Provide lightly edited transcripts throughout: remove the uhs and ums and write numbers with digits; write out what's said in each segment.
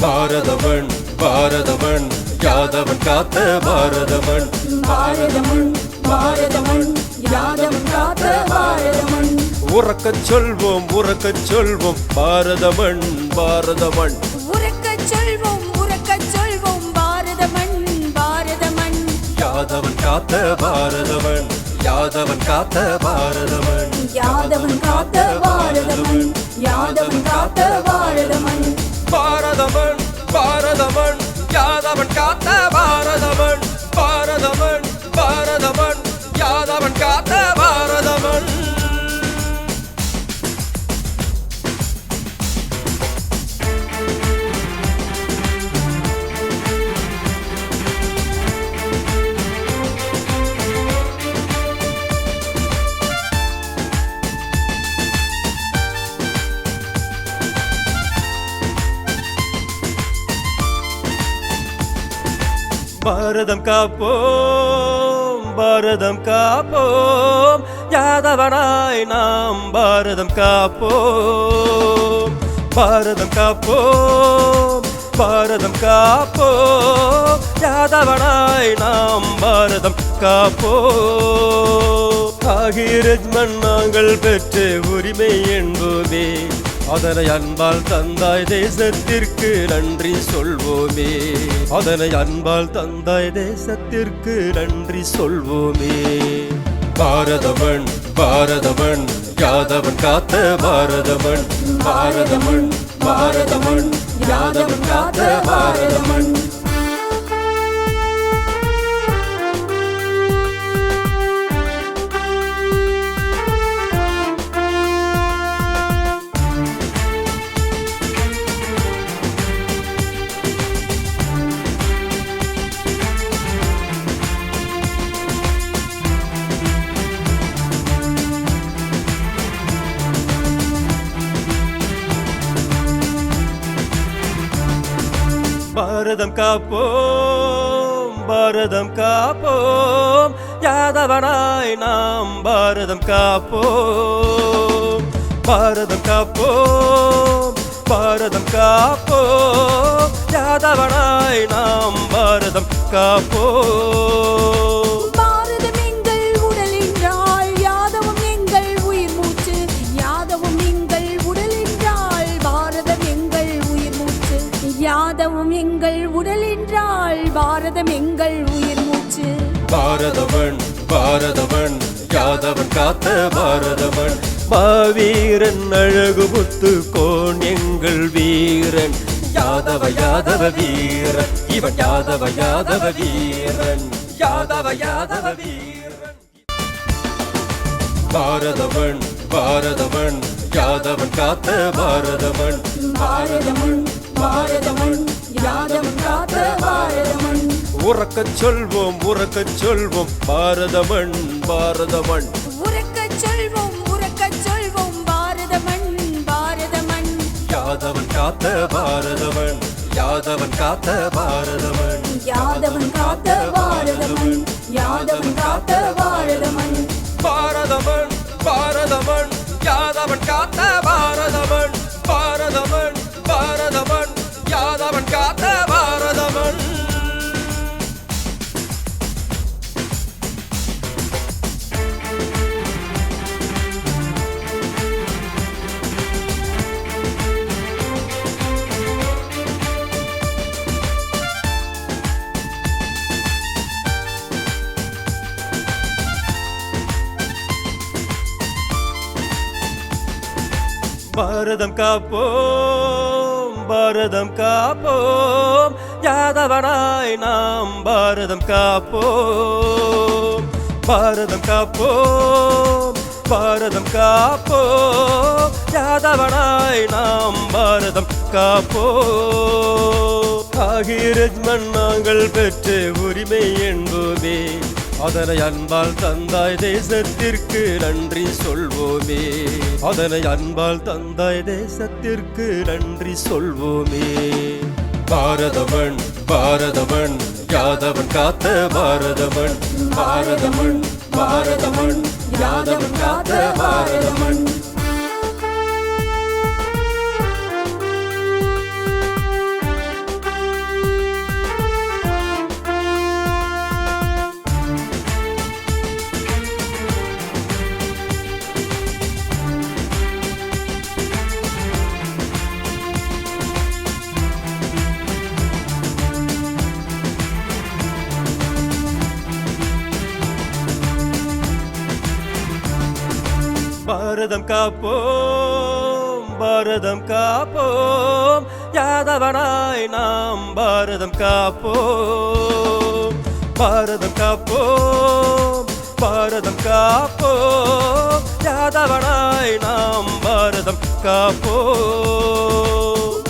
பாரதமண் பாரதமண் யாதவன் காத்த பாரதமண் பாரதமண் பாரதமண் யாதவன் காத்த பாரதமண் உறக்கச் சொல்வோம் பாரதமண் பாரதமண் உறக்கச் சொல்வோம் பாரதமண் பாரதமண் யாதவன் காத்த பாரதமண் யாதவன் காத்த பாரதமண் யாதவன் காத்த பாரதமண் யாதவன் காத்த பாரதமண் பாரதமண் பாரதமண் யாதவன் காத்த பாரதமண் பாரதமண் பாரதமண் யாதவன் காத்த பாரதமண் பாரதம் காப்போம் யாதவனாய் நாம் பாரதம் காப்போம் யாதவனாய் நாம் பாரதம் காப்போம் ஆகிரஜ்மன் நாங்கள் பெற்ற உரிமை என்போமே அதனை அன்பால் தந்தாய் தேசத்திற்கு நன்றி சொல்வோமே அதனை அன்பால் தந்தாய் தேசத்திற்கு நன்றி சொல்வோமே பாரதமண் பாரதமண் யாதவன் காத்த பாரதமண் பாரதமண் பாரதமண் யாதவன் காத்த பாரதமண் பாரதம் காப்போம் யாதவனாய் நாம் பாரதம் காப்போம் யாதவனாய் நாம் பாரதம் காப்போம் பாரதம் எங்கள் உடல் என்றால் யாதவம் எங்கள் உயிர் மூச்சு யாதவம் எங்கள் உடல் என்றால் பாரதம் எங்கள் உயிர் மூச்சு யாதவம் எங்கள் உடல் என்றால் பாரதம் எங்கள் உயிர் மூச்சு பாரதமண் பாரதமண் யாதவன் காத்த பாரதமண் மாவீரன் அழகு முத்து கோன் எங்கள் வீரன் யாதவ வீரன் இவன் யாதவ வீரன் யாதவ வீரன் பாரதமண் பாரதமண் யாதவன் காத்த பாரதமண் பாரதமண் பாரதமண் யாதவன் காத்த பாரதமண் உறக்கச் சொல்வோம் பாரதமண் பாரதமண் உறக்கச் சொல்வோம் பாரதமண் பாரதமண் யாதவன் காத்த பாரதமண் யாதவன் காத்த பாரதமண் யாதவன் காத்த பாரதமண் யாதவன் காத்த பாரதமண் பாரதமண் பாரதமண் யாதவன் காத்த பாரதமண் பாரதமண் பாரதமண் யாதவன் காத்த பாரதமண் பாரதம் காப்போம் யாதவனாய் நாம் பாரதம் காப்போம் யாதவனாய் நாம் பாரதம் காப்போம் ஆகிரஜ்மன் நாங்கள் பெற்ற உரிமை என்போமே அதனை அன்பால் தந்தாய் தேசத்திற்கு நன்றி சொல்வோமே அதனை அன்பால் தந்தாய் தேசத்திற்கு நன்றி சொல்வோமே பாரதமண் பாரதமண் யாதவன் காத்த பாரதமண் பாரதமண் பாரதமண் யாதவன் காத்த பாரதமண் பாரதம் காப்போம், பாரதம் காப்போம், யாதவனாய் நாம் பாரதம் காப்போம். பாரதம் காப்போம், பாரதம் காப்போம், யாதவனாய் நாம் பாரதம் காப்போம்.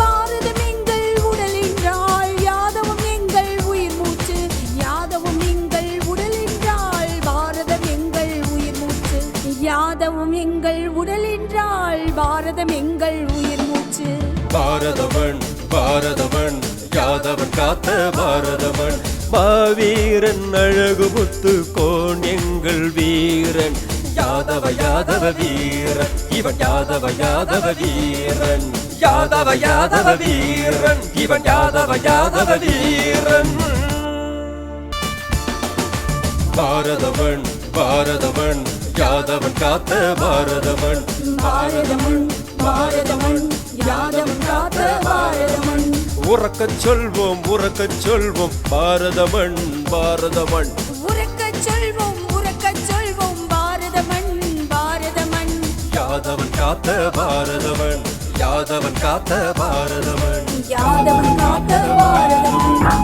பாரதம் எங்கள் உடல் என்றால் யாதவம் எங்கள் உயிர் மூச்சு. யாதவம் எங்கள் உடல் என்றால் பாரதம் எங்கள் உயிர் மூச்சு. யாதவம் எங்கள் உடல் என்றால் பாரதம் எங்கள் உயிர் மூச்சு. பாரதவன் பாரதவன் யாதவன் காத்த பாரதவன், மாவீரன் அழகு முத்து கோன் எங்கள் வீரன். யாதவ யாதவ வீரன் இவன், யாதவ யாதவ வீரன், யாதவ யாதவ வீரன் இவன், யாதவ யாதவ வீரன். பாரதவன் பாரதவன் யாதவன் காத்த பாரதவன், பாரதமன் பாரதமன் யாதவன் காத்த பாரதமன். உறக்கச் சொல்வோம் உறக்கச் சொல்வோம் பாரதமன் பாரதமன். உறக்கச் சொல்வோம் பாரதமன் பாரதமன். யாதவன் காத்த பாரதமன், யாதவன் காத்த பாரதமன், யாதவன் காத்த பாரதமன்.